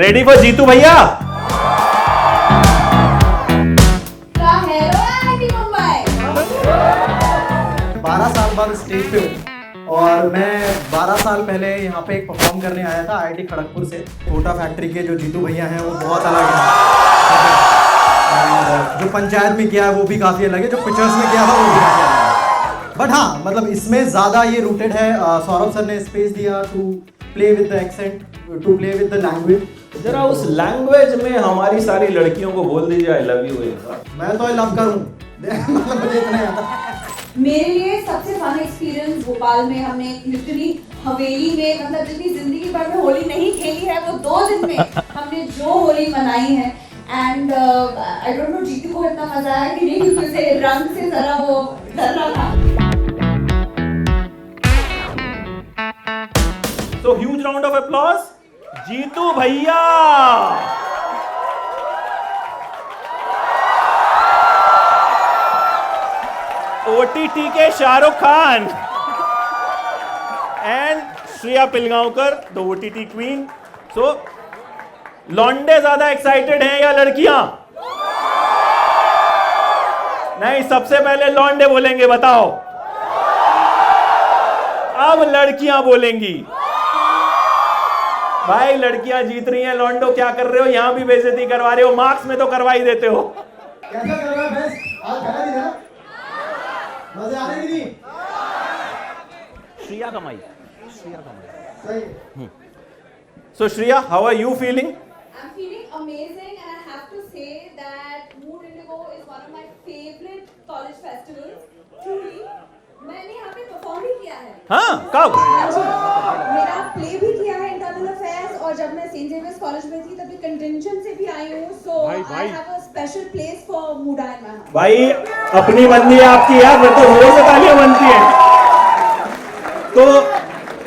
Ready for Jitu भैया? क्या हेरो है आईटी मुंबई। 12 साल बाद स्टेज पे हूँ और मैं 12 साल पहले यहाँ पे एक परफॉर्म करने आया था आईआईटी खड़गपुर से। कोटा फैक्ट्री के जो जीतू भैया हैं वो बहुत अलग हैं और जो पंचायत में किया है वो भी काफ़ी अलग है, जो पिक्चर्स में किया था वो भी काफ़ी अलग है। बट हाँ, मतलब इसमें ज़्यादा ये रूटेड है। सौरभ सर ने स्पेस दिया to play with the accent, to play with the language. जरा उस लैंग्वेज में हमारी सारी लड़कियों को बोल दीजिए आई लव यू। मैं तो आई लव करूँ मतलब मुझे इतना ही आता है। मेरे लिए सबसे फन एक्सपीरियंस भोपाल में हमने लिटरली हवेली में, मतलब जितनी जिंदगी भर में होली नहीं खेली है वो 2 दिन में हमने जो होली मनाई है। And I don't know Jitu को इतना मजा आया कि नहीं, क्योंकि उसे रंग से जरा वो डर रहा था। So huge round of applause, Jitu भैया। OTT के Shahrukh Khan and Shreya Pilgaonkar, the OTT queen. So लौंडे ज्यादा एक्साइटेड हैं या लड़कियां? नहीं, सबसे पहले लौंडे बोलेंगे, बताओ। अब लड़कियां बोलेंगी। भाई लड़कियां जीत रही हैं, लौंडो क्या कर रहे हो? यहां भी बेइज्जती करवा रहे हो, मार्क्स में तो करवा ही देते हो। कैसा कर रहा है बेस्ट? आज खड़ा नहीं था? मजे आ रहे कि नहीं? श्रेया कमाई। सही। So Shreya, how are you feeling? I'm feeling amazing and I have to say that Mood Indigo is one of my favorite college festivals. Truly, मैंने यहाँ पे परफॉर्म भी किया है। हाँ, कब? मेरा प्ले भी किया है इंटरनल अफेयर्स, और जब मैं सेंट जेवियर्स कॉलेज में थी तभी कंटेंशन से भी आई हूँ। So I have a special place for मूडा इन माय हार्ट। भाई अपनी बनती है आपकी यार, फिर तो जोर से तालियां बनती है। तो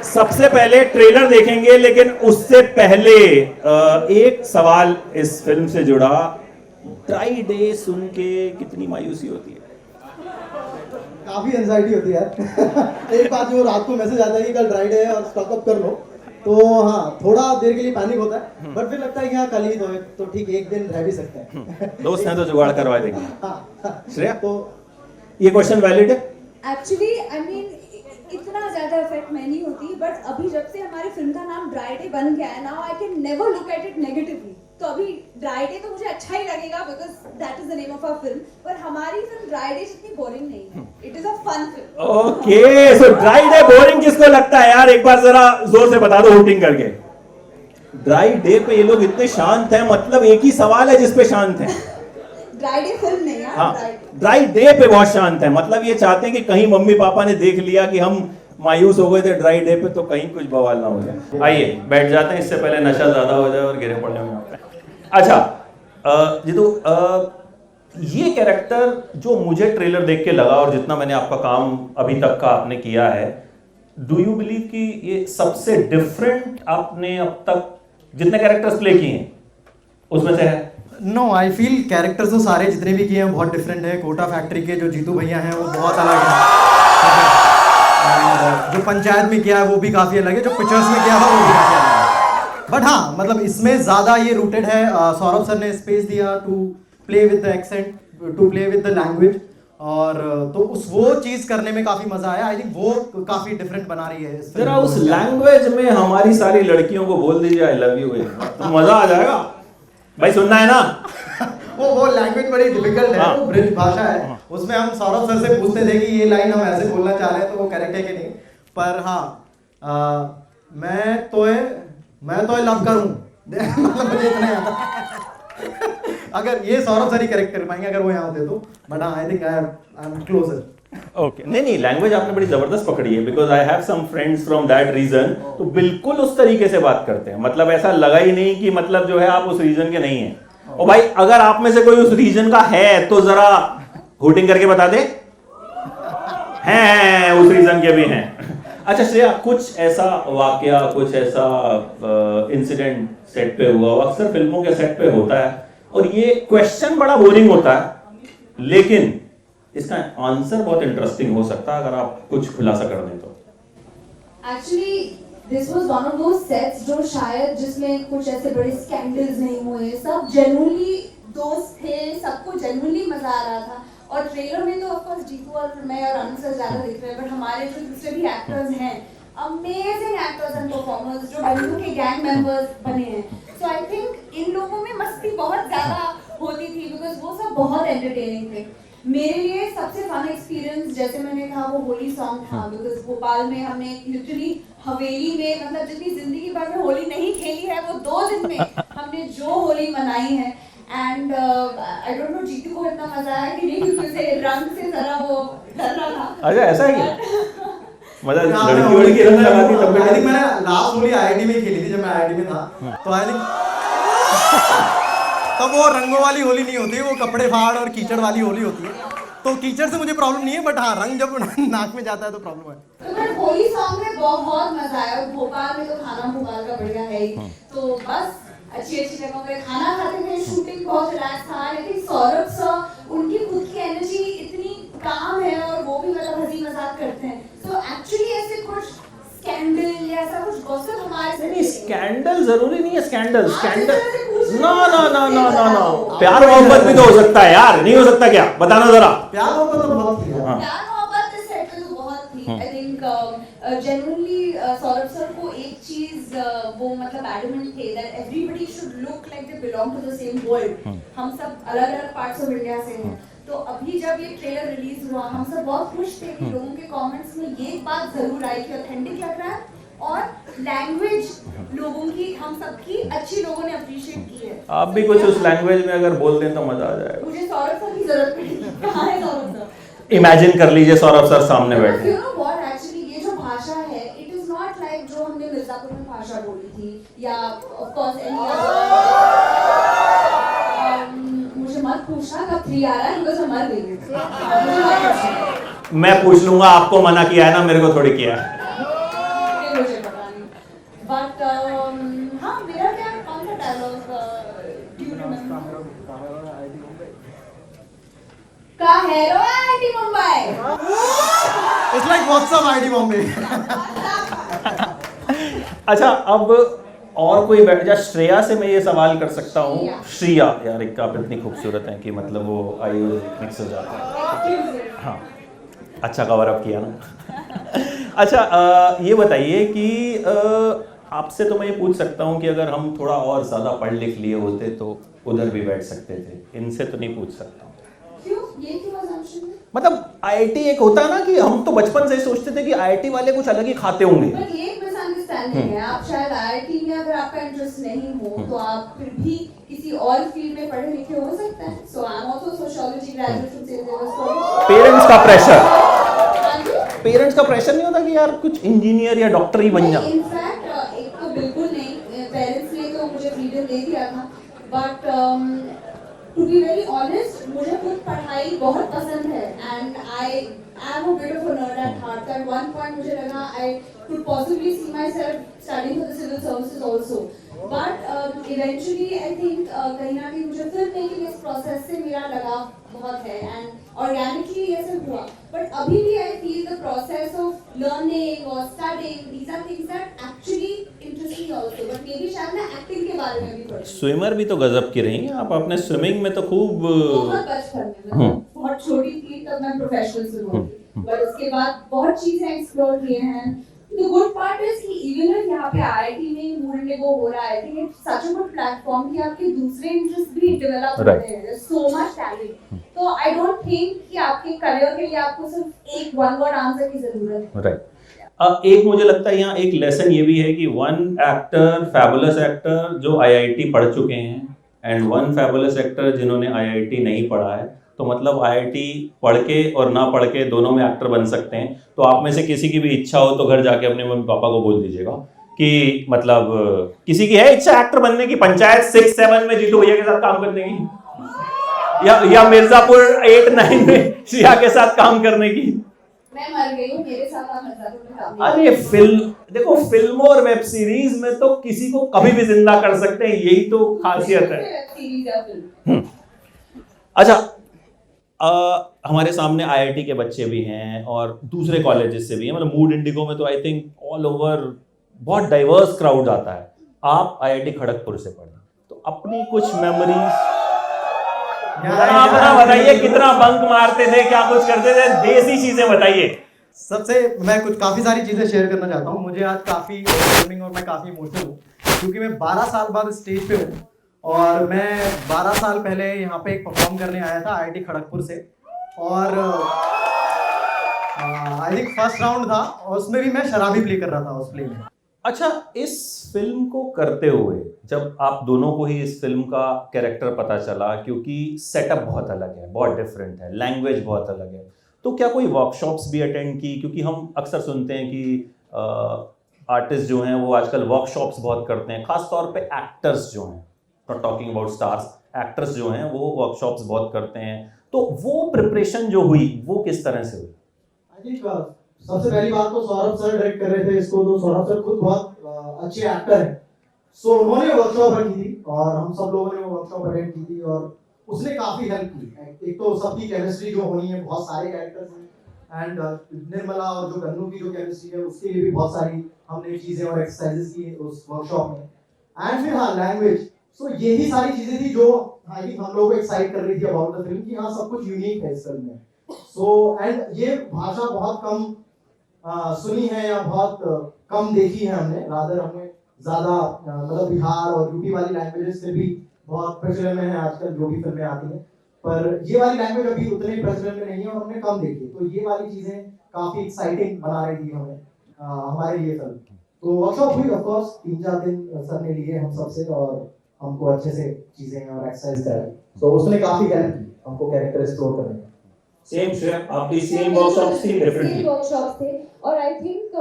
सबसे पहले ट्रेलर देखेंगे, लेकिन उससे पहले एक सवाल इस फिल्म से जुड़ा। ड्राई डे सुन के कितनी मायूसी होती है? काफी एंजाइटी होती है यार। एक बात जो रात को मैसेज आता है कि कल ड्राई डे है और स्टॉक अप कर लो, तो हाँ थोड़ा देर के लिए पैनिक होता है, बट फिर लगता है कि हाँ कल ही तो ठीक, एक दिन रह भी सकते हैं। दोस्त हैं तो जुगाड़ करवा देंगे। हाँ, श्रेया, तो ये क्वेश्चन वैलिड है? एक्चुअली आई मीन इतना ज्यादा इफेक्ट मैं नहीं होती, बट अभी जब से हमारी फिल्म का नाम ड्राई डे बन गया है, now I can never look at it negatively. तो अभी ड्राई डे तो मुझे अच्छा ही लगेगा because that is the name of our film, पर हमारी फिल्म ड्राई डे जितनी बोरिंग नहीं है। It is a fun film. Okay, so dry day boring किसको लगता है यार? एक बार जरा जोर से बता दो हूटिंग करके। ड्राई डे पे ये लोग इतने शांत हैं, मतलब एक ही सवाल है जिसपे शांत हैं। ड्राई डे फिल्म नहीं यार, हाँ, ड्राई डे पे बहुत शांत है, मतलब ये चाहते हैं कि कहीं मम्मी पापा ने देख लिया कि हम मायूस हो गए थे ड्राई डे पे, तो कहीं कुछ बवाल ना हो जाए। आइए बैठ जाते हैं, इससे पहले नशा ज्यादा हो जाए और गिरे पड़ने में। अच्छा जीतू, ये कैरेक्टर जो मुझे ट्रेलर देख के लगा और जितना मैंने आपका काम अभी तक का आपने किया है, डू यू बिलीव कि ये सबसे डिफरेंट आपने अब तक जितने कैरेक्टर्स प्ले किए हैं उसमें से है? नो, आई फील कैरेक्टर्स तो सारे जितने भी किए हैं बहुत डिफरेंट है। कोटा फैक्ट्री के जो जीतू भैया हैं वो बहुत अलग हैं और जो पंचायत में किया है वो भी काफ़ी अलग है, जो पिक्चर्स में किया था वो भी काफ़ी अलग है। बट हाँ, मतलब इसमें ज़्यादा ये रूटेड है। सौरभ सर ने स्पेस दिया to play with the accent, to play with the language, और तो वो चीज़ करने में काफ़ी मज़ा आया। आई थिंक वो काफ़ी डिफरेंट बना रही है। जरा उस लैंग्वेज में हमारी सारी लड़कियों को बोल दीजिए आई लव यू, तो मजा आ जाएगा। भाई सुनना है ना? वो लैंग्वेज बड़ी डिफिकल्ट है। हाँ। वो ब्रिज भाषा है। उसमें हम सौरभ सर से पूछते थे कि ये लाइन हम ऐसे बोलना चाह रहे हैं तो वो करेक्ट है कि नहीं। पर हाँ, मैं तो लव करूँ मतलब मुझे इतना ही आता है। अगर ये सौरभ सर ही करेक्ट कर पाएंगे अगर वो यहाँ होते तो, बट हाँ I think I am closer. Okay, नहीं लैंग्वेज आपने बड़ी जबरदस्त पकड़ी है, because I have some friends from that region, तो बिल्कुल उस तरीके से बात करते हैं। मतलब ऐसा लगा ही नहीं कि मतलब जो है आप उस रीजन के नहीं हैं। और भाई अगर आप में से कोई उस रीजन का है तो जरा हुटिंग करके बता दे। हैं उस रीजन के भी हैं। अच्छा श्रेया, कुछ ऐसा वाकया, कुछ ऐसा इंसिडेंट सेट पे हुआ? अक्सर फिल्मों के सेट पे होता है और ये क्वेश्चन बड़ा बोरिंग होता है, लेकिन इसका आंसर बहुत इंटरेस्टिंग हो सकता है अगर आप कुछ खुलासा कर दें तो। Actually this was one of those sets जो शायद जिसमें कुछ ऐसे बड़े स्कैंडल्स नहीं हुए, सब जेन्युइनली दोस्त थे, सबको जेन्युइनली मजा आ रहा था। और ट्रेलर में तो ऑफ कोर्स जीतू और मैं और अनु सर ज्यादा दिख रहे हैं, बट हमारे जो दूसरे भी एक्टर्स हैं, अमेजिंग एक्टर्स एंड परफॉर्मर्स जो बंधु के गैंग मेंबर्स बने हैं। सो आई थिंक इन लोगों में मस्ती बहुत ज्यादा होती थी बिकॉज वो सब बहुत एंटरटेनिंग थे। मेरे लिए सबसे फन एक्सपीरियंस जैसे मैंने कहा वो होली सॉन्ग था, बिकॉज भोपाल में हमने लिटरली हवेली में, मतलब जितनी जिंदगी भर में होली नहीं खेली है वो 2 दिन में हमने जो होली मनाई है। And I don't know Jitu को इतना मजा आया कि नहीं, क्योंकि उसे रंग से जरा वो डर रहा था। अच्छा ऐसा है क्या? मतलब हाँ, लड़की वड़की रंग लगाती तब I think मैंने लास्ट होली आईआईटी में खेली थी जब मैं आईआईटी में था, तो आई थिंक तब वो रंगों वाली होली नहीं होती, वो कपड़े फाड़ और कीचड़ वाली होली होती है। तो कीचड़ से मुझे प्रॉब्लम नहीं है, बट हाँ रंग जब नाक में जाता है तो प्रॉब्लम है। तो बट होली सॉन्ग में बहुत मजा आया। और भोपाल में तो खाना भोपाल का बढ़िया है ही, तो बस अच्छी अच्छी जगहों पे खाना खाते थे, शूटिंग बहुत रिलैक्स था। आई थिंक सौरभ सर, उनकी खुद की एनर्जी इतनी काम है और वो भी मतलब हंसी मजाक करते हैं। सो एक्चुअली ऐसे कुछ स्कैंडल या ऐसा कुछ गॉसिप हमारे से नहीं, स्कैंडल जरूरी नहीं है। स्कैंडल आप इस तरह से पूछ रहे ना हो। ना ना ना ना ना प्यार मोहब्बत भी तो हो सकता है यार, नहीं हो सकता क्या? बताना जरा। प्यार मोहब्बत तो बहुत थी यार। हाँ। प्यार मोहब्बत इस सेट पे तो बहुत थी। I think genuinely Saurabh sir को एक चीज वो मतलब एडमेंट थे that everybody should look like they belong to the same world. हम सब अलग अलग पार्ट्स ऑफ इंडिया से हैं। तो अभी जब ये ट्रेलर रिलीज हुआ हम सब बहुत खुश थे कि लोगों के कमेंट्स में ये बात जरूर आई कि ऑथेंटिक लग रहा है और लैंग्वेज लोगों की, हम सबकी अच्छी लोगों ने अप्रिशिएट की है। आप भी कुछ उस लैंग्वेज में अगर बोल दें तो मजा आ जाएगा। मुझे सौरभ सर की जरूरत पड़ी। कहाँ है सौरभ सर? इमेजिन कर लीजिए सौरभ सर सामने बैठे। You know what, actually ये जो भाषा है, it is not like जो हमने मिर्जापुर में भाषा बोली थी या of course any मुझे मत पूछना कब 3 आ रहा है बिकॉज़ मैं मर गई हूँ। मुझे मत पूछना। मैं पूछ लूंगा, आपको मना किया है ना, मेरे को थोड़ी किया है। ये मुझे पता नहीं। But हाँ, मेरा क्या कौन सा डायलॉग do you remember? का हेरो IIT Mumbai. It's like WhatsApp ID Bombay. अच्छा अब और कोई बैठ जा। श्रेया से मैं ये सवाल कर सकता हूँ। श्रेया। श्रेया यार, एक आप इतनी खूबसूरत हैं कि मतलब वो आई मिक्स हो जाता है। हाँ, अच्छा कवर अप किया ना। अच्छा ये बताइए कि आपसे तो मैं ये पूछ सकता हूँ कि अगर हम थोड़ा और ज़्यादा पढ़ लिख लिए होते तो उधर भी बैठ सकते थे, इनसे तो नहीं पूछ सकता हूँ। क्यों? ये क्यों assumption है? मतलब आईआईटी एक होता है ना कि हम तो बचपन से ही सोचते थे कि आईआईटी वाले कुछ अलग ही खाते होंगे। बट ये एक मिसअंडरस्टैंडिंग है। आप शायद आईआईटी में अगर आपका इंटरेस्ट नहीं हो तो आप फिर भी किसी और फील्ड में पढ़े लिखे हो सकते हैं। So I am also sociology graduate from Saint Xavier's. Parents का प्रेशर, हाँ जी? पेरेंट्स का प्रेशर नहीं होता कि यार कुछ इंजीनियर या डॉक्टर ही बन जा। इनफैक्ट एक तो बिल्कुल नहीं, पेरेंट्स ने तो मुझे फ्रीडम दे दिया था, but to be very honest मुझे खुद पढ़ाई बहुत पसंद है and I am a bit of a nerd at heart. At one point मुझे लगा I could possibly see myself studying for the civil services also, but eventually I think कहीं ना कहीं मुझे फिल्म मेकिंग इस process से मेरा लगाव बहुत है एंड ऑर्गेनिकली ऐसे हुआ। बट अभी भी I feel the process of learning और studying these are things that actually interest me also, but maybe शायद मैं एक्टिंग के बारे में भी पढ़ूं। स्विमर भी तो गजब की रही हैं आप, अपने स्विमिंग में तो खूब बहुत बचपन में, मतलब बहुत छोटी थी तब मैं प्रोफेशनल स्विमर थी, बट उसके बाद बहुत चीजें एक्सप्लोर किए हैं। The good part is कि even if यहाँ पे IIT में मूड इंडिगो हो रहा है, I think it's such a good platform कि आपके दूसरे इंटरेस्ट भी डेवलप होते हैं। There's so much talent. तो I don't think कि आपके करियर के लिए आपको सिर्फ एक one word आंसर की जरूरत है। राइट। एक मुझे लगता है यहाँ एक लेसन ये भी है कि वन एक्टर, फैबुलस एक्टर जो आईआईटी पढ़ चुके हैं एंड वन फैबुलस एक्टर जिन्होंने आईआईटी नहीं पढ़ा है, तो मतलब आईआईटी पढ़ के और ना पढ़ के दोनों में एक्टर बन सकते हैं। तो आप में से किसी की भी इच्छा हो तो घर जाके अपने मम्मी पापा को बोल दीजिएगा कि मतलब किसी की है इच्छा एक्टर बनने की, पंचायत 6-7 में जीतू भैया के साथ काम करने की या मिर्जापुर 8-9 में श्रेया के साथ काम करने की। मैं मर गई हूँ, मेरे साथ आप मिर्जापुर में काम अरे फिल्म देखो, फिल्मों और वेब सीरीज में तो किसी को कभी भी जिंदा कर सकते हैं, यही तो खासियत है। सीरीज या फिल्म। अच्छा हमारे सामने आईआईटी के बच्चे भी हैं और दूसरे कॉलेजेस से भी हैं, मतलब मूड इंडिगो में तो आई थिंक ऑल ओवर बहुत डाइवर्स क्राउड आता है। आप आईआईटी खड़गपुर से पढ़े, तो अपनी कुछ मेमोरीज अपना बताइए, कितना बंक मारते थे, क्या कुछ करते थे, देसी चीजें बताइए। सबसे मैं कुछ काफ़ी सारी चीज़ें शेयर करना चाहता हूँ। मुझे आज काफ़ी ओवरवेलमिंग और मैं काफ़ी इमोशनल हूँ क्योंकि मैं 12 साल बाद स्टेज पे हूँ और मैं 12 साल पहले यहाँ पे एक परफॉर्म करने आया था आईआईटी खड़गपुर से और आई थिंक फर्स्ट राउंड था और उसमें भी मैं शराबी प्ले कर रहा था उस प्ले में। अच्छा, इस फिल्म को करते हुए जब आप दोनों को ही इस फिल्म का कैरेक्टर पता चला, क्योंकि सेटअप बहुत अलग है, बहुत डिफरेंट है, लैंग्वेज बहुत अलग है, तो क्या कोई वर्कशॉप्स भी अटेंड की? क्योंकि हम अक्सर सुनते हैं कि आर्टिस्ट जो हैं वो आजकल वर्कशॉप्स बहुत करते हैं, खास तौर पे एक्टर्स जो हैं, not talking about stars, actors जो हैं वो वर्कशॉप्स बहुत करते हैं, तो वो प्रिपरेशन जो हुई वो किस तरह से हुई? आई थिंक सबसे पहली बात तो सौरभ सर डायरेक्ट कर रहे थे इसको, तो सौरभ सर खुद बहुत अच्छे एक्टर हैं, सो उन्होंने वर्कशॉप रखी थी और हम सब लोगों ने वो वर्कशॉप अटेंड की थी और उसने काफी हेल्प की। एक तो सबकी केमिस्ट्री जो होनी है, बहुत सारे कैरेक्टर्स हैं एंड निर्मला और जो गन्नू की जो केमिस्ट्री है उसके लिए भी बहुत सारी हमने चीजें और एक्सरसाइजेस की उस वर्कशॉप में। एंड फिर हाँ, लैंग्वेज, सो यही सारी चीजें थी जो आई थिंक हम लोग को एक्साइट कर रही थी अबाउट द फिल्म कि हाँ सब कुछ यूनिक है इस फिल्म में। सो एंड ये भाषा बहुत कम सुनी है या बहुत कम देखी है हमने, रादर हमने ज्यादा मतलब बिहार और यूपी वाली लैंग्वेजेस से भी बहुत प्रचलन में है आजकल जो भी फिल्में आती हैं, पर ये वाली लैंग्वेज अभी उतने प्रचलन में नहीं है और हमने कम देखी, तो ये वाली चीजें काफी एक्साइटिंग बना रही थी हमें हमारे लिए फिल्म। तो वर्कशॉप हुई ऑफ कोर्स 3-4 दिन सर ने लिए हम सबसे और हमको अच्छे से चीजें और एक्सरसाइज कराई, तो उसने काफी हेल्प की हमको कैरेक्टर एक्सप्लोर करने में। सेम शेयर आपकी सेम वर्कशॉप्स थी, डिफरेंटली वर्कशॉप्स थे और आई थिंक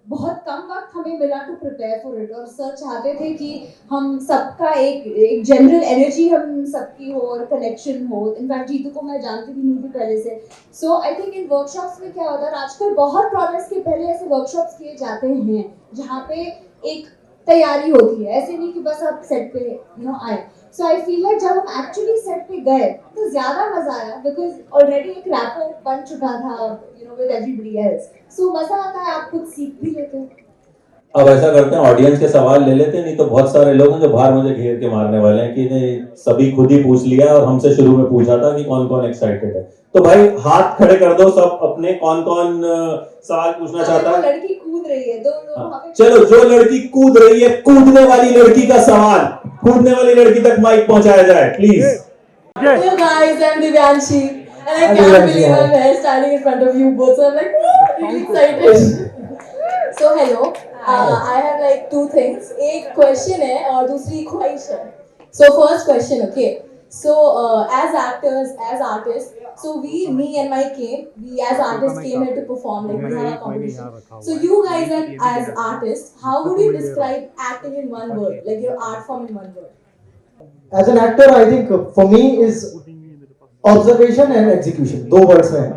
बहुत कम वक्त हमें मिला टू प्रिपेयर फॉर इट और सर चाहते थे कि हम सबका एक जनरल एनर्जी हम सबकी हो और कनेक्शन हो। इनफैक्ट जीतू को मैं जानती भी नहीं थी पहले से, सो आई थिंक इन वर्कशॉप्स में क्या होता है, आजकल बहुत प्रोजेक्ट्स के पहले ऐसे वर्कशॉप्स किए जाते हैं जहाँ पे एक तैयारी होती है, ऐसे नहीं कि बस आप सेट पे आए। सो आई फील लाइक जब हम एक्चुअली सेट पे गए तो ज्यादा मजा आया बिकॉज ऑलरेडी एक रैपो बन चुका था विद एवरीबॉडी एल्स, सो मजा आता है, आप कुछ सीख भी लेते हो। अब ऐसा करते हैं, ऑडियंस के सवाल ले लेते हैं, नहीं तो बहुत सारे लोग हैं जो बाहर मुझे घेर के मारने वाले हैं कि नहीं सभी खुद ही पूछ लिया और हमसे शुरू में पूछा था कि कौन कौन एक्साइटेड है। तो भाई हाथ खड़े कर दो सब अपने, कौन कौन सवाल पूछना चाहता है। लड़की कूद रही है दो चलो, जो लड़की कूद रही है, कूदने वाली लड़की का सवाल कूदने वाली लड़की तक माइक पहुंचाया जाए please. Hello guys, I'm Divyanshi and I can't believe I'm here standing in front of you both, so I'm like really excited. So hello, I have like two things. एक question है और दूसरी ख्वाहिश है. So first question, okay. So as actors, as artists, so me and my team, we as artists came here to perform, like we have a competition. So you guys as artists, how would you describe acting in one word, like your art form in one word? As an actor, I think for me is observation and execution, दो words हैं।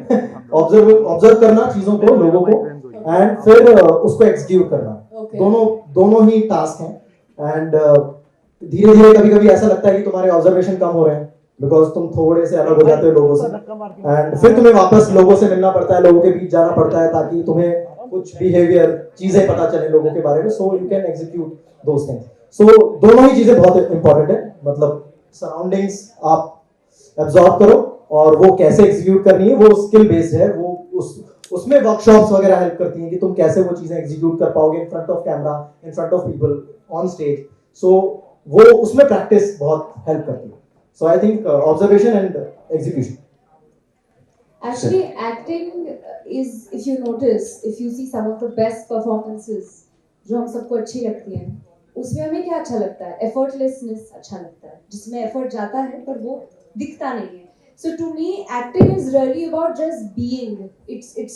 Observe करना चीजों को, लोगों को, and फिर उसको execute करना, दोनों ही टास्क हैं। एंड धीरे धीरे कभी कभी ऐसा लगता है कि तुम्हारे ऑब्जर्वेशन कम हो रहे हैं बिकॉज तुम थोड़े से अलग हो जाते हो लोगों से, एंड फिर तुम्हें वापस लोगों से मिलना पड़ता है, लोगों के बीच जाना पड़ता है ताकि तुम्हें कुछ बिहेवियर चीजें पता चले लोगों के बारे में, so you can execute those things. So दोनों ही चीजें बहुत इंपॉर्टेंट है, मतलब सराउंडिंग्स आप एब्जॉर्ब करो और वो कैसे एग्जीक्यूट करनी है वो स्किल बेस्ड है, वो उसमें वर्कशॉप्स वगैरह हेल्प करती हैं कि तुम कैसे वो चीजें एग्जीक्यूट कर पाओगे in front of camera, in front of people, on stage. So वो उसमें प्रैक्टिस बहुत हेल्प करती है। So I think observation and execution. Actually, acting is, if you notice, if you see some of the best performances, जो हम सबको अच्छी लगती हैं, उसमें हमें क्या अच्छा लगता है? Effortlessness अच्छा लगता है, जिसमें effort जाता है पर वो दिखता नहीं है। So to me, acting is really about just being. It's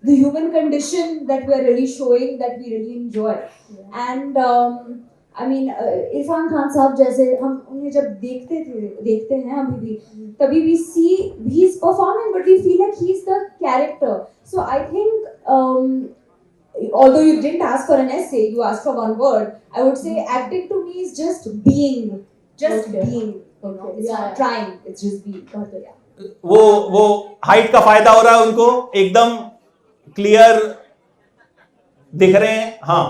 the human condition that we are really showing, that we really enjoy. And I mean, Irfan Khan साहब जैसे हम उन्हें जब देखते हैं अभी भी, तभी भी he is performing, but we feel like he is the character. So I think although you didn't ask for an essay, you asked for one word, I would say acting to me is just being, being. It's not trying, it's just being. Yeah. वो height का फायदा हो रहा है उनको, एकदम clear दिख रहे हैं? हाँ,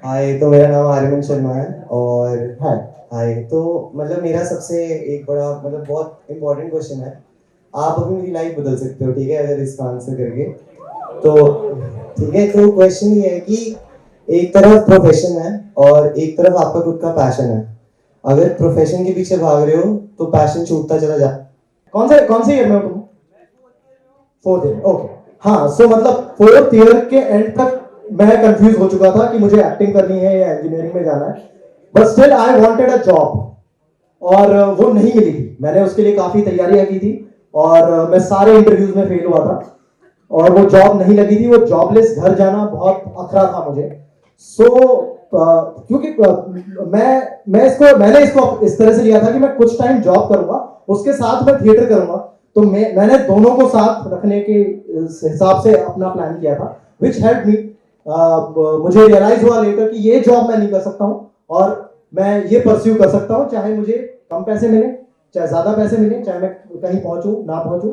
हाय, तो मेरा नाम आर्यमन शर्मा है और हाय तो मतलब मेरा सबसे एक बड़ा मतलब बहुत इंपॉर्टेंट क्वेश्चन है। आप अभी मेरी लाइफ बदल सकते हो, ठीक है, अगर इसका आंसर करके। तो ठीक है, तो क्वेश्चन ये है कि एक तरफ प्रोफेशन है और एक तरफ आपका खुद का पैशन है। अगर प्रोफेशन के पीछे भाग रहे हो तो पैशन छूटता चला जा। कौन से ईयर में हो तुम? 4th year, okay. हाँ, सो मतलब 4th ईयर के एंड तक मैं कंफ्यूज हो चुका था कि मुझे एक्टिंग करनी है या इंजीनियरिंग में जाना है, but still I wanted a job और वो नहीं मिली थी। मैंने उसके लिए काफी तैयारियां की थी और मैं सारे इंटरव्यूज में फेल हुआ था और वो जॉब नहीं लगी थी। वो जॉबलेस घर जाना बहुत अखरा था मुझे। क्योंकि मैंने इसको इस तरह से लिया था कि मैं कुछ टाइम जॉब करूंगा, उसके साथ मैं थिएटर करूंगा। तो मैंने दोनों को साथ रखने के हिसाब से अपना प्लान किया था, विच हेल्प मी। मुझे रियलाइज हुआ लेटर कि ये जॉब मैं नहीं कर सकता हूँ और मैं ये परस्यू कर सकता हूँ, चाहे मुझे कम पैसे मिले, चाहे ज्यादा पैसे मिले, चाहे मैं कहीं पहुंचूं ना पहुंचूं।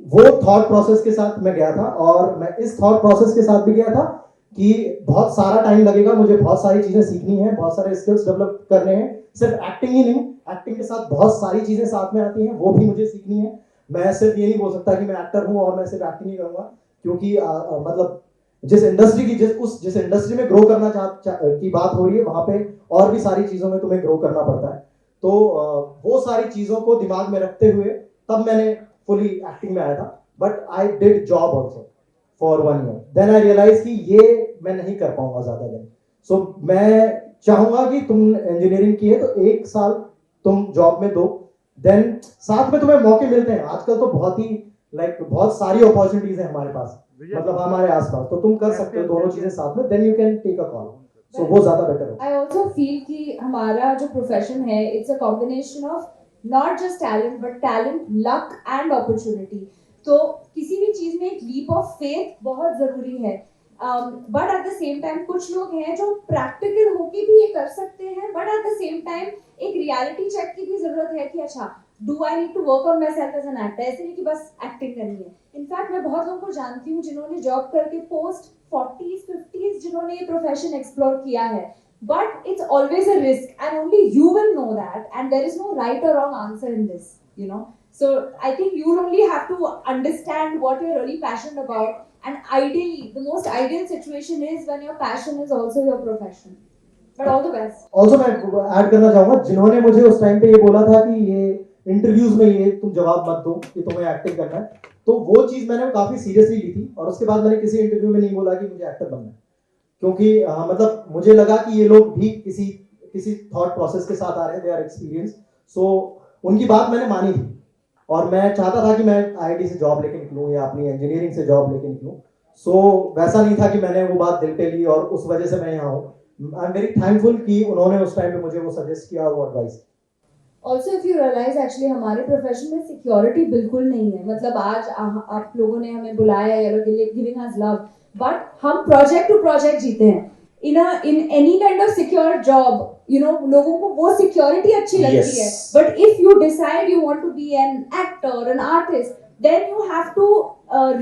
वो थॉट प्रोसेस के साथ मैं गया था और मैं इस थॉट प्रोसेस के साथ भी गया था कि बहुत सारा टाइम लगेगा, मुझे बहुत सारी चीजें सीखनी है, बहुत सारे स्किल्स डेवलप करने हैं। सिर्फ एक्टिंग ही नहीं, एक्टिंग के साथ बहुत सारी चीजें साथ में आती हैं, वो भी मुझे सीखनी है। मैं सिर्फ ये नहीं बोल सकता कि मैं एक्टर हूँ और मैं सिर्फ एक्टिंग ही करूंगा, क्योंकि मतलब जिस इंडस्ट्री में ग्रो करना की बात हो रही है, वहां पे और भी सारी चीजों में तुम्हें ग्रो करना पड़ता है। तो वो सारी चीजों को दिमाग में रखते हुए तब मैंने फुली एक्टिंग में आया था। But I did job also for 1 year, then I realise कि ये मैं नहीं कर पाऊंगा ज्यादा दिन। सो मैं चाहूंगा कि तुम इंजीनियरिंग की है तो 1 साल तुम जॉब में दो, देन साथ में तुम्हें मौके मिलते हैं। आजकल तो बहुत सारी अपॉर्चुनिटीज है हमारे पास, मतलब हमारे आसपास, तो तुम कर सकते हो दोनों चीजें साथ में, then you can take a call. So वो ज्यादा बेटर है। I also feel कि हमारा जो प्रोफेशन है, it's a combination of not just talent but talent, luck and opportunity. तो किसी भी चीज में एक leap of faith बहुत जरूरी है। But at the same time कुछ लोग हैं जो प्रैक्टिकल होके भी ये कर सकते हैं, but at the same time एक रियलिटी चेक की भी जरूरत है कि अच्छा, do I need to work on myself as an actor. ऐसे नहीं कि बस एक्टिंग करनी है। इनफैक्ट मैं बहुत लोगों को जानती हूँ जिन्होंने जॉब करके पोस्ट 40s 50s जिन्होंने ये प्रोफेशन एक्सप्लोर किया है, but it's always a risk and only you will know that, and there is no right और wrong answer in this, you know. So I think you only have to understand what you're really passionate about, and ideally the most ideal situation is when your passion is also your profession. But all the best. Also मैं add करना चाहूंगा, जिन्होंने मुझे उस time पे ये बोला था कि ये इंटरव्यूज में ये तुम जवाब मत दो कि तुम्हें एक्टिंग करना है, तो वो चीज मैंने काफी सीरियसली ली थी और उसके बाद मैंने किसी इंटरव्यू में नहीं बोला कि मुझे एक्टर बनना है, क्योंकि मतलब मुझे लगा कि ये लोग भी किसी थॉट प्रोसेस के साथ आ रहे हैं, दे आर एक्सपीरियंस। सो उनकी बात मैंने मानी थी और मैं चाहता था कि मैं आईआईटी से जॉब लेके निकलूं या अपनी इंजीनियरिंग से जॉब लेके निकलूं। सो वैसा नहीं था कि मैंने वो बात दिल पे ली और उस वजह से मैं यहाँ हूँ। आई एम वेरी थैंकफुल कि उन्होंने उस टाइम पे मुझे वो सजेस्ट किया और वो advice. Also if you realize actually हमारे प्रोफेशन में सिक्योरिटी बिल्कुल नहीं है। मतलब आज आप लोगों ने हमें बुलाया, you're giving us love, but हम प्रोजेक्ट टू प्रोजेक्ट जीते हैं। In any kind of secure job, you know, लोगों को वो सिक्योरिटी अच्छी लगती है, but if you decide you want to be an actor, an artist, then you have to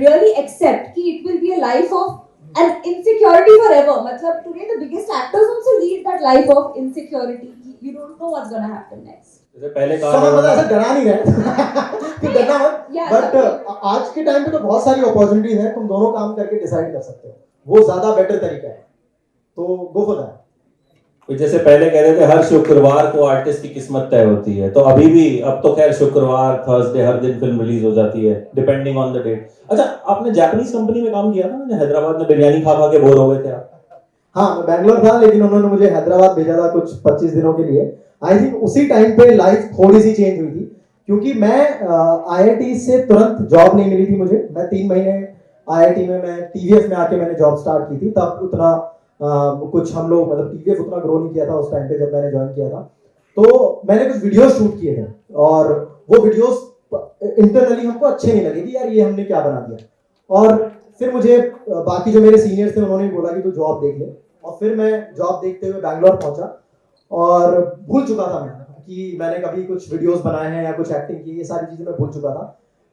really accept कि it will be a life of an insecurity forever. मतलब today the biggest actors also lead that life of insecurity. You don't know what's gonna happen next. जैसे पहले तो हम मतलब ऐसे डरा नहीं रहे कि डरना मत, Yeah, बट आज के टाइम पे तो बहुत सारी अपॉर्चुनिटीज हैं, तुम दोनों काम करके डिसाइड कर सकते हो, वो ज्यादा बेटर तरीका है, तो गो फॉर दैट। जैसे पहले कहते थे हर शुक्रवार को आर्टिस्ट की किस्मत तय होती है, तो अभी भी, अब तो खैर शुक्रवार थर्सडे हर दिन फिल्म रिलीज हो जाती है डिपेंडिंग ऑन द डेट। अच्छा, आपने जापानीज कंपनी में काम किया था ना, हैदराबाद में बिरयानी खा खा के बोर हो गए थे आप? हाँ, मैं बैंगलोर था, लेकिन उन्होंने मुझे हैदराबाद भेजा था कुछ 25 दिनों के लिए। आई थिंक उसी टाइम पे लाइफ थोड़ी सी चेंज हुई थी, क्योंकि मैं आईआईटी से तुरंत जॉब नहीं मिली थी मुझे। मैं 3 महीने आईआईटी में, मैं टीवीएफ में आके मैंने जॉब स्टार्ट की थी। तब उतना कुछ हम लोग, मतलब टीवीएफ उतना ग्रो नहीं किया था उस टाइम पे जब मैंने ज्वाइन किया था। तो मैंने कुछ वीडियोस शूट किए थे और वो वीडियोस इंटरनली हमको अच्छे नहीं लगे कि यार ये हमने क्या बना दिया। और फिर मुझे बाकी जो मेरे सीनियर्स थे उन्होंने बोला कि तू जॉब देख ले, और फिर मैं जॉब देखते हुए बैंगलोर पहुंचा और भूल चुका था मैं कि मैंने कभी कुछ वीडियोस बनाए हैं या कुछ एक्टिंग की, ये सारी चीजें मैं भूल चुका था।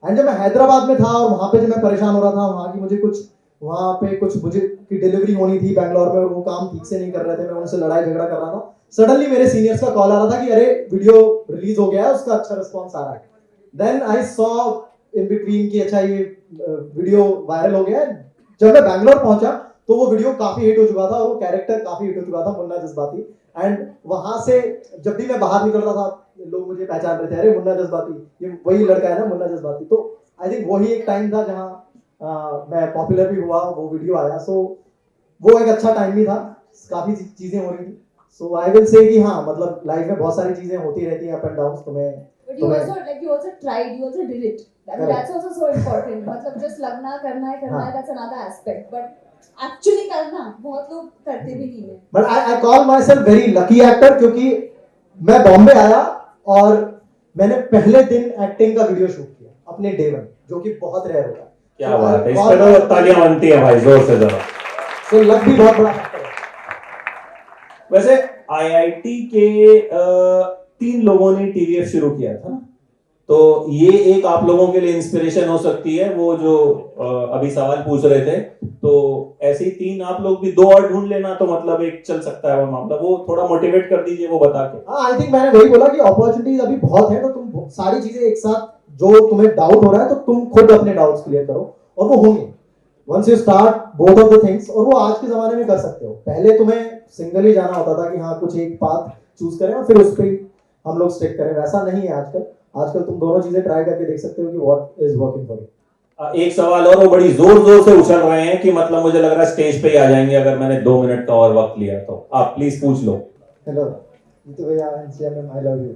एंड जब मैं हैदराबाद में था और वहां पे जब मैं परेशान हो रहा था, वहां की मुझे कुछ वहाँ पे कुछ मुझे की डिलीवरी होनी थी बैंगलोर में और वो काम ठीक से नहीं कर रहे थे, मैं उनसे लड़ाई झगड़ा कर रहा था। सडनली मेरे सीनियर्स का कॉल आ रहा था कि अरे वीडियो रिलीज हो गया है, उसका अच्छा रिस्पॉन्स आ रहा है। Then I saw in between कि अच्छा ये वीडियो वायरल हो गया है। जब मैं बैंगलोर पहुंचा तो वो वीडियो काफी हिट हो चुका था और वो कैरेक्टर काफी हिट हो चुका था, मुन्ना जज्बाती। एंड वहां से जब भी मैं बाहर निकल रहा था लोग मुझे पहचान रहे थे, अरे मुन्ना जज्बाती, ये वही लड़का है ना मुन्ना जज्बाती। तो आई थिंक वही एक टाइम था जहाँ मैं पॉपुलर भी हुआ, वो वीडियो आया। सो वो एक अच्छा टाइम भी था, काफी चीजें हो रही थी। सो आई विल से कि हाँ मतलब लाइफ में बहुत सारी चीजें होती रहती हैं, अप एंड डाउन। तुम्हें But you also like you also tried, you also did it. I mean, that's also so important. मतलब just लगना करना है, that's another aspect. But actually करना बहुत लोग करते भी नहीं है. But I call my self very lucky actor, क्योंकि मैं बॉम्बे आया और मैंने पहले दिन एक्टिंग का वीडियो शूट किया अपने डे वन, जो कि बहुत रेयर होता है। क्या बात है, इस पे तो तालियां बनती है भाई, जोर से जरा। सो लक भी बहुत बड़ा फैक्टर है। वैसे आईआईटी के 3 लोगों ने टीवीएफ शुरू किया था ना, तो ये एक आप लोगों के लिए इंस्पिरेशन हो सकती है। वो जो अभी सवाल पूछ रहे थे, तो ऐसे ही 3 आप लोग भी 2 और ढूंढ लेना, तो मतलब एक चल सकता है वो मामला। वो थोड़ा मोटिवेट कर दीजिए वो बता के। हाँ, आई थिंक मैंने वही बोला कि अपॉर्चुनिटीज अभी बहुत है, तो तुम सारी चीजें एक साथ, जो तुम्हें डाउट हो रहा है तो तुम खुद अपने डाउट्स क्लियर करो और वो होंगे। Once you start both of the things, और वो आज के जमाने में कर सकते हो। पहले तुम्हें सिंगल ही जाना होता था कि हाँ कुछ एक पाथ चूज करें और फिर उस पर हम लोग स्टिक करें, वैसा नहीं है आजकल। आजकल तुम दोनों चीजें ट्राई करके देख सकते हो कि what is working for you. एक सवाल और, वो बड़ी जोर जोर से उछल रहे हैं कि मतलब मुझे लग रहा है स्टेज पे ही आ जाएंगे अगर मैंने 2 मिनट का और वक्त लिया तो। आप प्लीज पूछ लो। हेलो जीतू भैया, आई लव यू।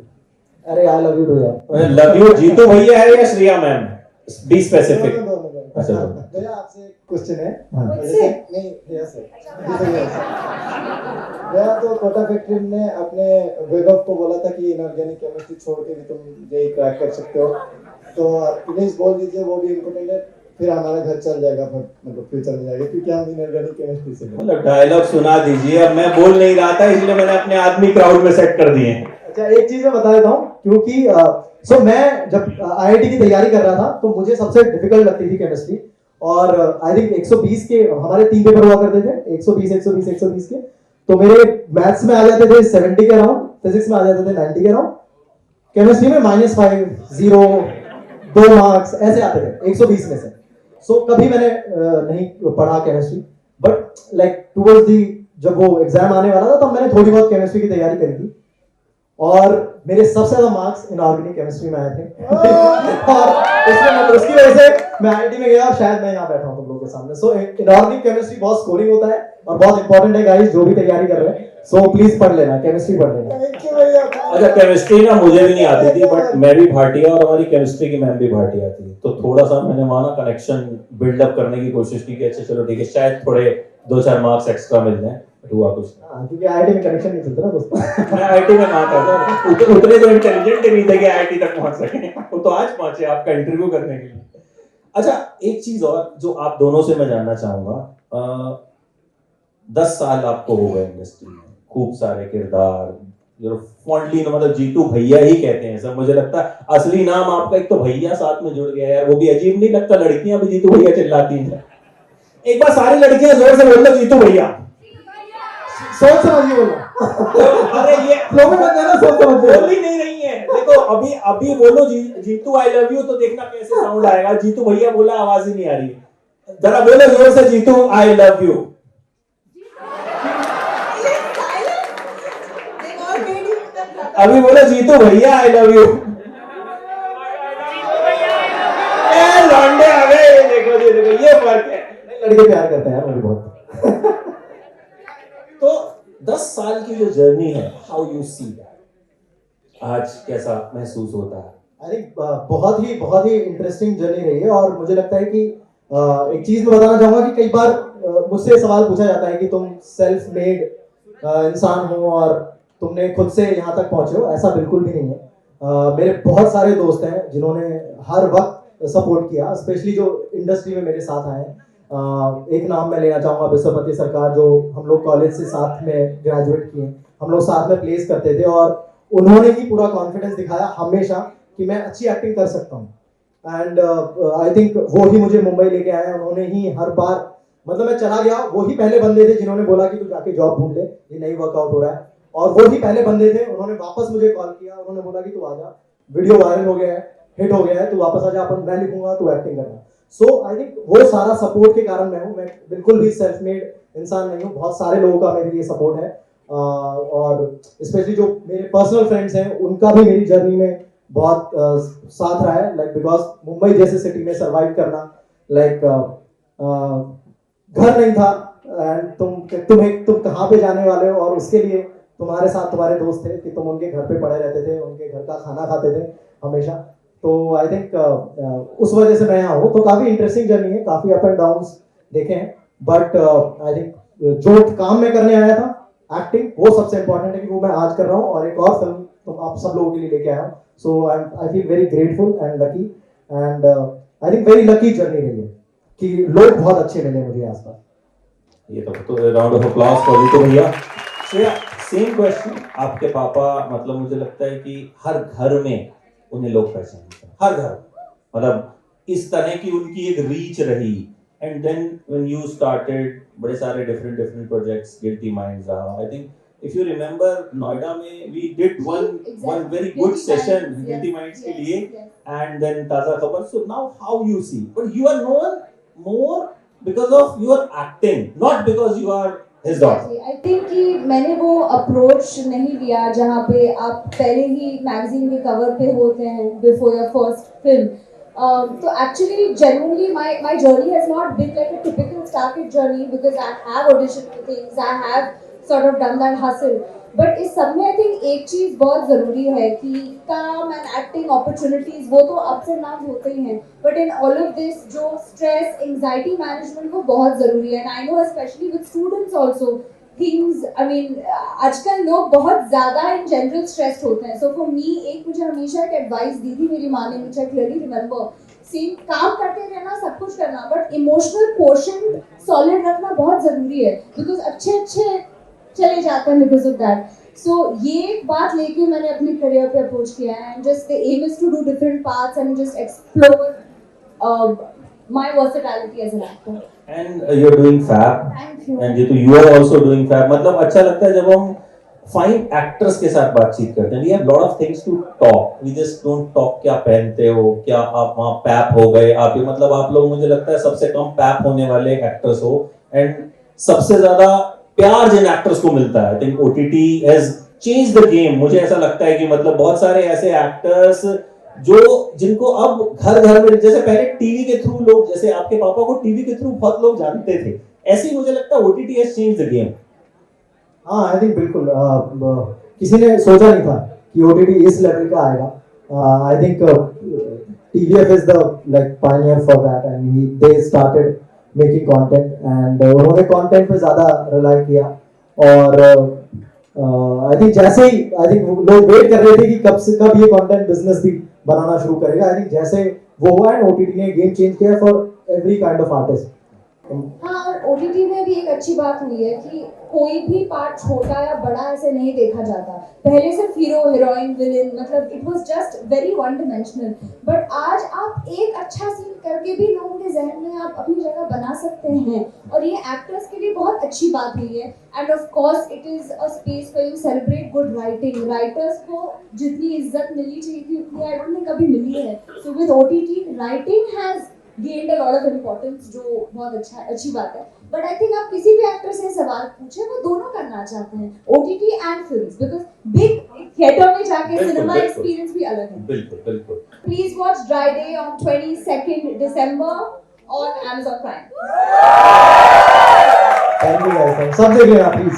अरे आई लव यू टू यार। लव यू जीतू भैया है या श्रिया मैम? Be specific. अच्छा भैया आपसे क्वेश्चन है। मुझसे? नहीं भैया से। भैया तो कोटा फैक्ट्री ने अपने वैभव को बोला था कि इनऑर्गेनिक केमिस्ट्री छोड़ के भी तुम जेई क्रैक कर सकते हो, तो प्लीज बोल दीजिए, वो भी इम्पोर्टेंट है। फिर हमारा घर चल जाएगा, मतलब फ्यूचर में जाएगा, क्योंकि हम इनऑर्गेनिक केमिस्ट्री से। मतलब डायलॉग सुना दीजिए। अब मैं बोल नहीं रहा था इसलिए मैंने अपने आदमी क्राउड में सेट कर दिए। अच्छा एक चीज मैं बता देता हूँ, क्योंकि सो मैं जब आईआईटी की तैयारी कर रहा था तो मुझे सबसे डिफिकल्ट लगती थी केमिस्ट्री। और आई थिंक 120 के हमारे 3 पेपर हुआ करते थे, 120 120 120 के। तो मेरे मैथ्स में आ जाते थे 70 के अराउंड, फिजिक्स में आ जाते थे 90 के अराउंड, केमिस्ट्री में -5 0 2 मार्क्स ऐसे आते थे 120 में से। सो कभी मैंने नहीं पढ़ा chemistry, but like towards the जब वो एग्जाम आने वाला था तब मैंने थोड़ी बहुत केमिस्ट्री की तैयारी करी थी और मेरे सबसे ज्यादा मार्क्स इनऑर्गेनिक केमिस्ट्री में आए थे। और उसकी वजह से मैं आईआईटी में गया और शायद मैं यहाँ बैठा हूँ तुम लोगों के सामने। सो इनऑर्गेनिक केमिस्ट्री बहुत स्कोरिंग होता है और बहुत इंपॉर्टेंट है गाइस, जो भी तैयारी कर रहे हैं। सो प्लीज पढ़ लेना, केमिस्ट्री पढ़ लेना। अच्छा केमिस्ट्री ना मुझे भी नहीं आती थी, बट मैं भी भाटिया और हमारी केमिस्ट्री की मैम भी भाटिया थी, तो थोड़ा सा मैंने वहां ना कनेक्शन बिल्डअप करने की कोशिश की कि अच्छा चलो ठीक है शायद थोड़े 2-4 मार्क्स एक्स्ट्रा मिल जाए। हुआ कुछ क्योंकि आईआईटी में कनेक्शन नहीं चलता ना दोस्तों। मैं आईआईटी में कहाँ था, उतने तो इंटेलिजेंट नहीं थे कि आईआईटी तक पहुंच सके। वो तो आज पहुंचे आपका इंटरव्यू करने के लिए। अच्छा एक चीज और जो आप दोनों से मैं जानना चाहूंगा, 10 साल आपको हो गए इंडस्ट्री में, खूब सारे किरदार, जो फॉन्टली मतलब जीतू भैया ही कहते हैं सब। मुझे लगता है असली नाम आपका एक तो भैया साथ में जुड़ गया यार, वो भी अजीब नहीं लगता? लड़कियां भी जीतू भैया चिल्लाती हैं। एक बार सारी लड़कियां जोर से बोल दो जीतू भैया। सोच समझिए बोलो। अरे ये फ्लो में बन जाना, सोच समझिए। बोल ही नहीं रही है। देखो अभी बोलो जीतू आई लव यू, तो देखना कैसे साउंड आएगा। जीतू भैया बोला आवाज ही नहीं आ रही है। जरा बोलो जोर से जीतू आई लव यू। अभी बोलो जीतू भैया आई लव यू। लौंडे आ गए, देखो ये फर्क है। लड़के प्यार करते हैं यार मुझे बहुत। तो 10 साल की जो जर्नी है, हाउ यू सी दैट, आज कैसा महसूस होता है? आई थिंक बहुत ही इंटरेस्टिंग जर्नी रही है। और मुझे लगता है कि एक चीज मैं बताना चाहूंगा कि कई बार मुझसे सवाल पूछा जाता है कि तुम सेल्फ मेड इंसान हो और तुमने खुद से यहाँ तक पहुंचे हो। ऐसा बिल्कुल भी नहीं है। मेरे बहुत सारे दोस्त हैं जिन्होंने हर वक्त सपोर्ट किया, स्पेशली जो इंडस्ट्री में मेरे साथ आए हैं। एक नाम मैं लेना चाहूंगा, विश्वपति सरकार, जो हम लोग कॉलेज से साथ में ग्रेजुएट किए, हम लोग साथ में प्लेस करते थे और उन्होंने ही पूरा कॉन्फिडेंस दिखाया हमेशा कि मैं अच्छी एक्टिंग कर सकता हूँ। एंड आई थिंक वो ही मुझे मुंबई लेके आए। उन्होंने ही हर बार मतलब मैं चला गया, वही पहले बंदे थे जिन्होंने बोला कि तू जाके जॉब ढूंढ ले, ये नहीं वर्कआउट हो रहा है, और वही पहले बंदे थे, उन्होंने वापस मुझे कॉल किया, उन्होंने बोला कि तू आ जा, वीडियो वायरल हो गया है, हिट हो गया है, तू वापस आ जा, अपन मैं लिखूंगा, तू एक्टिंग करना। सो आई थिंक वो सारा सपोर्ट के कारण मैं हूँ, मैं बिल्कुल भी सेल्फ मेड इंसान नहीं हूँ, बहुत सारे लोगों का मेरे लिए सपोर्ट है, और स्पेशली जो मेरे पर्सनल फ्रेंड्स हैं उनका भी मेरी जर्नी में बहुत साथ रहा है, लाइक बिकॉज मुंबई जैसे सिटी में सरवाइव करना, लाइक घर नहीं था, एंड तुम कहाँ पे जाने वाले हो, और उसके लिए तुम्हारे साथ तुम्हारे दोस्त थे कि तुम उनके घर पे पड़े रहते थे, उनके घर का खाना खाते थे हमेशा। तो आई थिंक उस वजह से मैं यहाँ हूँ। तो काफ़ी इंटरेस्टिंग जर्नी है, काफ़ी अप एंड डाउन्स देखे हैं, बट आई थिंक जो काम मैं करने आया था एक्टिंग, वो सबसे इंपॉर्टेंट है कि वो मैं आज कर रहा हूँ, और एक और फिल्म तो आप सब लोगों के लिए लेके आया हूँ। So I feel very grateful and lucky, and I think very lucky journey रही है कि लोग बहुत अच्छे मिले मुझे आसपास। ये तो round of applause for you. तो भैया सेम क्वेश्चन, आपके पापा मतलब मुझे लगता है कि हर घर में उन्हें लोग पहचानते हैं, हर घर, मतलब इस तरह की उनकी एक रीच रही, and then when you started बड़े सारे डिफरेंट प्रोजेक्ट्स, गिल्टी माइंड्स रहा, I think if you remember Noida में we did one very good session guilty minds के लिए, and then Taaza Khabar. So now how you see, but you are known more because of your acting, not because you are his daughter. I think कि मैंने वो approach नहीं लिया जहाँ पे आप पहले ही मैगजीन के कवर पे होते हैं before your first film. So actually, genuinely, my journey has not been like a typical star kid journey because I have auditioned for things, I have sort of done that hustle. But इस सब में I think एक चीज बहुत जरूरी है कि काम एंड एक्टिंग अपॉर्चुनिटीज वो तो अप्स एंड डाउन होते ही हैं, but in all of this जो स्ट्रेस एंजाइटी मैनेजमेंट वो बहुत जरूरी है, and I know specially with students also things, I mean आजकल लोग बहुत ज्यादा इन जनरल स्ट्रेस्ड होते हैं। सो फॉर मी एक मुझे हमेशा एक एडवाइस दी थी मेरी माँ ने, मुझे आई क्लियरली रिमेंबर, सेम काम करते रहना, सब कुछ करना, बट इमोशनल पोर्शन सॉलिड रखना बहुत जरूरी है, बिकॉज अच्छे चले जाते हैं बिकॉज ऑफ दैट। सो ये बात लेके मैंने अपने करियर पे अप्रोच किया है, and just the aim is to do different paths and just explore my versatility as an actor. And you're doing fab. Thank you. And Jitu, you are also doing fab. मतलब अच्छा लगता है जब हम fine actors के साथ बातचीत करते हैं। We have lot of things to talk. We just don't talk क्या पहनते हो, क्या आप वहाँ पैप हो गए, आप ये मतलब आप लोग मुझे लगता है सबसे कम पैप होने वाले एक्टर्स हो, एंड सबसे ज्यादा प्यार जिन एक्टर्स को मिलता है। I think OTT has changed the game. मुझे ऐसा लगता है कि मतलब बहुत सारे ऐसे एक्टर्स जो जिनको अब घर में, जैसे पहले टीवी के थ्रू लोग, जैसे आपके पापा को टीवी के थ्रू बहुत लोग जानते थे, ऐसे ही मुझे लगता है OTT has changed the game. हाँ आई थिंक बिल्कुल, किसी ने सोचा नहीं था कि OTT इस लेवल का आएगा। I think TVF is the like pioneer for that, and they started making content, and उन्होंने content पे ज़्यादा rely किया, और आई थिंक जैसे ही लोग वेट कर रहे थे कि कब ये content business भी बनाना शुरू करेगा। आई थिंक जैसे वो हुआ है, OTT ने गेम चेंज किया for every kind of artist. हाँ, और OTT में भी एक अच्छी बात हुई है कि कोई भी पार्ट छोटा या बड़ा ऐसे नहीं देखा जाता। पहले सिर्फ हीरो हीरोइन विलेन, मतलब it was just very one dimensional, but आज आप एक अच्छा सीन करके भी लोगों के जहन में आप अपनी जगह बना सकते हैं, और ये एक्टर्स के लिए बहुत अच्छी बात हुई है। And of course it is a space where you celebrate good writing. Writers को जितनी इज्जत मिलनी चाहिए थी उतनी आई डोंट थिंक कभी मिली है। So with OTT writing has gained a lot of importance, जो बहुत अच्छी बात है। बट आई थिंक आप किसी भी एक्टर से सवाल पूछे, वो दोनों करना चाहते हैं, OTT and films, because big theatre में जाके सिनेमा एक्सपीरियंस भी अलग है। बिल्कुल। Please watch dry day on 22 December on Amazon Prime. Thank you guys, सब देख लेना प्लीज।